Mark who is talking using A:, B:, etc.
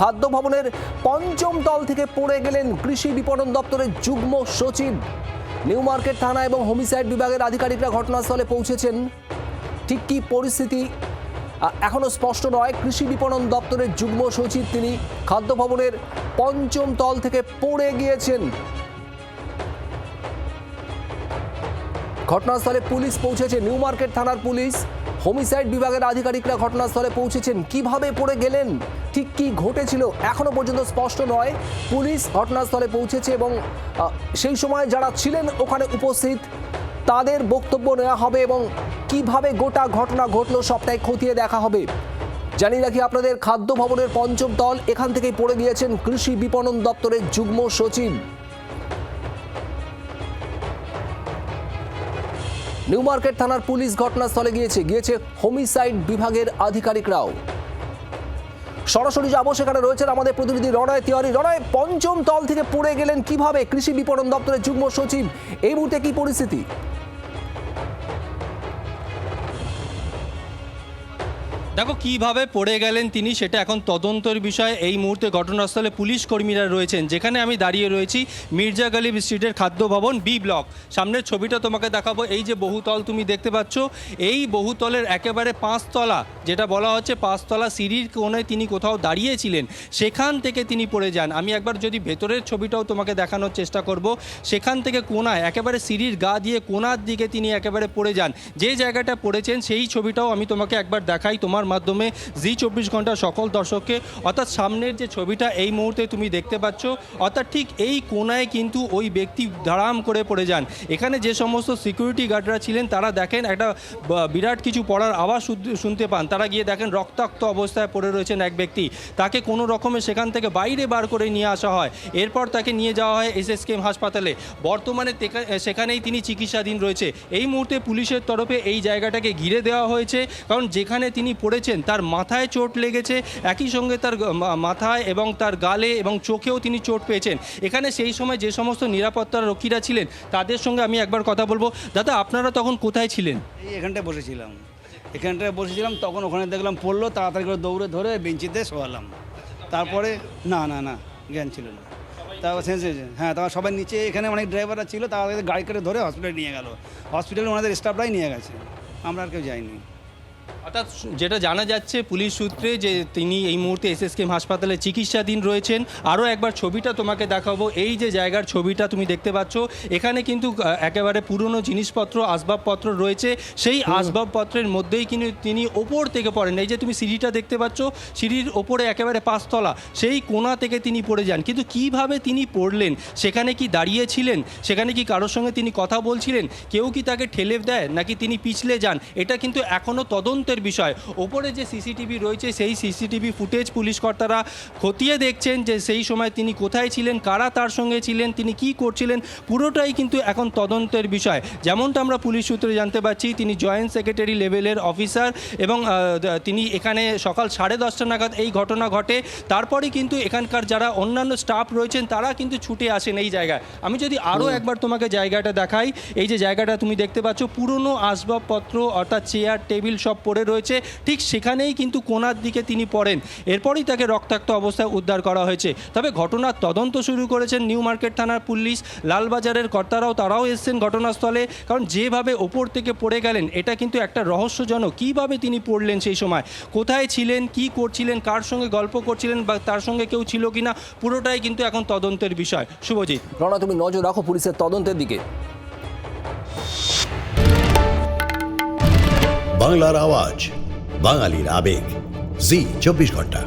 A: খাদ্য ভবনের পঞ্চম তল থেকে পড়ে গেলেন কৃষি বিপণন দপ্তরের যুগ্ম সচিব। নিউ মার্কেট থানা এবং হোমিসাইড বিভাগের আধিকারিকরা ঘটনাস্থলে পৌঁছেছেন। ঠিক কী পরিস্থিতি এখনো স্পষ্ট নয়। কৃষি বিপণন দপ্তরের যুগ্ম সচিব তিনি খাদ্য ভবনের পঞ্চম তল থেকে পড়ে গিয়েছেন। ঘটনাস্থলে পুলিশ পৌঁছেছে, নিউ মার্কেট থানার পুলিশ, হোমিসাইড বিভাগের আধিকারিকরা ঘটনাস্থলে পৌঁছেছেন। কিভাবে পড়ে গেলেন, ঠিক কি ঘটেছিল এখনো পর্যন্ত স্পষ্ট নয়। পুলিশ ঘটনাস্থলে পৌঁছেছে এবং সেই সময় যারা ছিলেন ওখানে উপস্থিত তাদের বক্তব্য নেওয়া হবে এবং কিভাবে গোটা ঘটনা ঘটলো সবটাই খতিয়ে দেখা হবে। জানিয়ে রাখি আপনাদের, খাদ্য ভবনের পঞ্চম তল, এখান থেকেই পড়ে গিয়েছেন কৃষি বিপণন দপ্তরের যুগ্ম সচিব। নিউ মার্কেট থানার পুলিশ ঘটনাস্থলে গিয়েছে হোমিসাইড বিভাগের আধিকারিকরাও। সরাসরি যাবো, সেখানে রয়েছেন আমাদের প্রতিনিধি রণয় তিওয়ারি। রণয়, পঞ্চম তল থেকে পড়ে গেলেন কিভাবে কৃষি বিপণন দপ্তরের যুগ্ম সচিব, এই মুহূর্তে কি পরিস্থিতি?
B: দেখো কিভাবে পড়ে গেলেন তিনি, সেটা এখন তদন্তের বিষয়। এই মুহূর্তে ঘটনাস্থলে পুলিশ কর্মীরা রয়েছেন। যেখানে আমি দাঁড়িয়ে রয়েছি মির্জা গালিব স্ট্রিটের খাদ্য ভবন বি ব্লক। সামনের ছবিটা তোমাকে দেখাবো। এই যে বহুতল তুমি দেখতে পাচ্ছ, এই বহুতলের একেবারে পাঁচতলা, যেটা বলা হচ্ছে পাঁচতলা সিঁড়ির কোণে তিনি কোথাও দাঁড়িয়েছিলেন, সেখান থেকে তিনি পড়ে যান। আমি একবার যদি ভেতরের ছবিটাও তোমাকে দেখানোর চেষ্টা করব। সেখান থেকে কোণায় একেবারে সিঁড়ির গা দিয়ে কোণার দিকে তিনি একেবারে পড়ে যান। যে জায়গাটা পড়েছেন সেই ছবিটাও আমি তোমাকে একবার দেখাই তোমার মাধ্যমে জি24 ঘন্টা সকল দর্শককে। অর্থাৎ সামনের যে ছবিটা এই মুহূর্তে তুমি দেখতে পাচ্ছ, অর্থাৎ ঠিক এই কোণায় কিন্তু ওই ব্যক্তি ধারাম করে পড়ে যান। এখানে যে সমস্ত সিকিউরিটি গার্ডরা ছিলেন তারা দেখেন একটা বিরাট কিছু পড়ার আওয়াজ শুনতে পান। তারা গিয়ে দেখেন রক্তাক্ত অবস্থায় পড়ে রয়েছেন এক ব্যক্তি। তাকে কোনো রকমে সেখান থেকে বাইরে বার করে নিয়ে আসা হয়। এরপর তাকে নিয়ে যাওয়া হয় এসএসকেএম হাসপাতালে। বর্তমানে সেখানেই তিনি চিকিৎসাধীন রয়েছে। এই মুহূর্তে পুলিশের তরফে এই জায়গাটাকে ঘিরে দেওয়া হয়েছে, কারণ যেখানে তিনি পড়েছেন তার মাথায় চোট লেগেছে, একই সঙ্গে তার মাথায় এবং তার গালে এবং চোখেও তিনি চোট পেয়েছেন। এখানে সেই সময় যে সমস্ত নিরাপত্তা রক্ষীরা ছিলেন তাদের সঙ্গে আমি একবার কথা বলবো। দাদা, আপনারা তখন কোথায় ছিলেন?
C: এখানটায় বসেছিলাম, তখন ওখানে দেখলাম পড়লো, তাড়াতাড়ি করে দৌড়ে ধরে বেঞ্চিতে শোয়ালাম। তারপরে না জ্ঞান ছিল না। তারপর হ্যাঁ, তারপর সবাই নিচে, এখানে অনেক ড্রাইভাররা ছিল, তাদের গাড়ি করে ধরে হসপিটালে নিয়ে গেল। হসপিটালে ওনাদের স্টাফরাই নিয়ে গেছে, আমরা আর কেউ যাইনি।
B: অর্থাৎ যেটা জানা যাচ্ছে পুলিশ সূত্রে যে তিনি এই মুহূর্তে এসএসকেএম হাসপাতালে চিকিৎসাধীন রয়েছেন। আরও একবার ছবিটা তোমাকে দেখাবো। এই যে জায়গার ছবিটা তুমি দেখতে পাচ্ছ, এখানে কিন্তু একেবারে পুরনো জিনিসপত্র, আসবাবপত্র রয়েছে। সেই আসবাবপত্রের মধ্যেই কিন্তু তিনি ওপর থেকে পড়েন। এই যে তুমি সিঁড়িটা দেখতে পাচ্ছ, সিঁড়ির ওপরে একেবারে পাঁচতলা, সেই কোণা থেকে তিনি পড়ে যান। কিন্তু কিভাবে তিনি পড়লেন, সেখানে কি দাঁড়িয়েছিলেন, সেখানে কি কারোর সঙ্গে তিনি কথা বলছিলেন, কেউ কি তাকে ঠেলে দেয় নাকি তিনি পিছলে যান, এটা কিন্তু এখনও তদন্তের বিষয়। ওপরে যে সিসিটিভি রয়েছে সেই সিসিটিভি ফুটেজ পুলিশ কর্তারা খতিয়ে দেখছেন যে সেই সময় তিনি কোথায় ছিলেন, কারা তার সঙ্গে ছিলেন, তিনি কি করছিলেন, পুরোটাই কিন্তু এখন তদন্তের বিষয়। যেমনটা আমরা পুলিশ সূত্রে জানতে পারছি, তিনি জয়েন্ট সেক্রেটারি লেভেলের অফিসার এবং তিনি এখানে সকাল 10:30 নাগাদ এই ঘটনা ঘটে। তারপরে কিন্তু এখানকার যারা অন্যান্য স্টাফ রয়েছেন তারা কিন্তু ছুটে আসেন এই জায়গায়। আমি যদি আরও একবার তোমাকে জায়গাটা দেখাই, এই যে জায়গাটা তুমি দেখতে পাচ্ছ, পুরনো আসবাবপত্র অর্থাৎ চেয়ার টেবিল সব পড়ে রয়েছে। ঠিক সেখানেই কিন্তু কোণার দিকে তিনি পড়েন। এরপরই তাকে রক্তাক্ত অবস্থায় উদ্ধার করা হয়েছে। তবে ঘটনার তদন্ত শুরু করেছেন নিউ মার্কেট থানার পুলিশ। লালবাজারের তারাও এসছেন ঘটনাস্থলে, কারণ যেভাবে ওপর থেকে পড়ে গেলেন এটা কিন্তু একটা রহস্যজনক। কিভাবে তিনি পড়লেন, সেই সময় কোথায় ছিলেন, কি করছিলেন, কার সঙ্গে গল্প করছিলেন বা তার সঙ্গে কেউ ছিল কিনা, পুরোটাই কিন্তু এখন তদন্তের বিষয়। শুভজিৎ।
A: রণা, তুমি নজর রাখো পুলিশের তদন্তের দিকে।
D: বাংলার আওয়াজ, বাঙালির আবেগ, জি24 ঘন্টা।